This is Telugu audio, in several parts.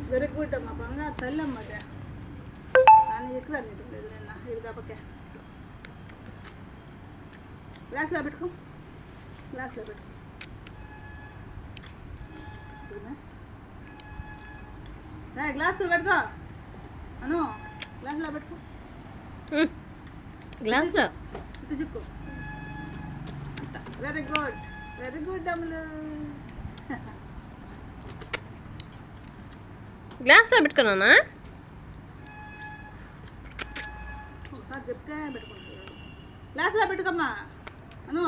వెరీ గుడ్ అమ్మ బంగారు తల్లి అమ్మ అదే కానీ ఎక్కువ నీకు లేదు నిన్న ఇది దెబ్బకే గ్లాస్లో పెట్టుకో గ్లాస్లో పెట్టుకో గ్లాస్ పెట్టుకో అను గ్లాస్లో పెట్టుకో గ్లాస్లో ఇటు చిక్కు వెరీ గుడ్ అమ్ములు గ్లాస్లో పెట్టుకున్నానా ఒకసారి చెప్తే పెట్టుకుంటారు గ్లాస్లో పెట్టుకోమ్మా అను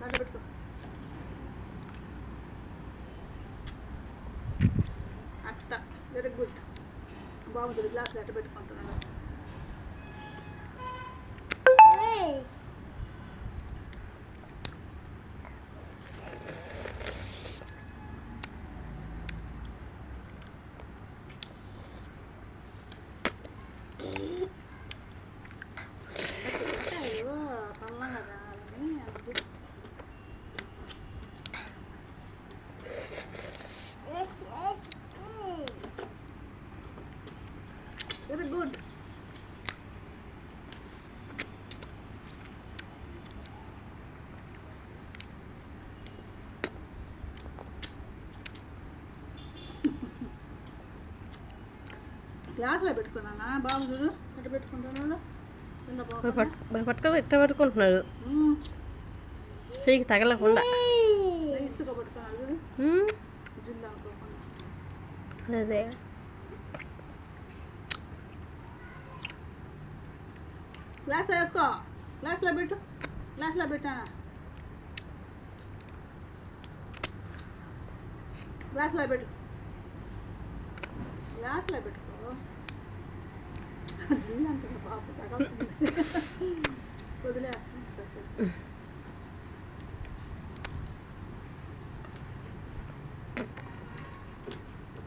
దాంట్లో పెట్టుకో అట్ట వెరీ గుడ్ బాగుంటుంది గ్లాస్లో అట్ట పెట్టుకుంటున్నాను వెరీ గుడ్ గ్లాస్లో పెట్టుకున్నానా బాబు చూడు ఎట్లా పెట్టుకుంటున్నాడు కింద పట్టుకొని ఎట్లా పట్టుకుంటున్నాడు చెయ్యికి తగలకుండా ఇసుక పట్టుకున్నాడు చూడు జిల్లా అనుకోకుండా అదే గ్లాస్లో వేసుకో గ్లాస్లో పెట్టు గ్లాస్లో పెట్టానా గ్లాస్లో పెట్టు గ్లాస్లో పెట్టుకో జిల్లా అంటే బాబు తగలుతుంది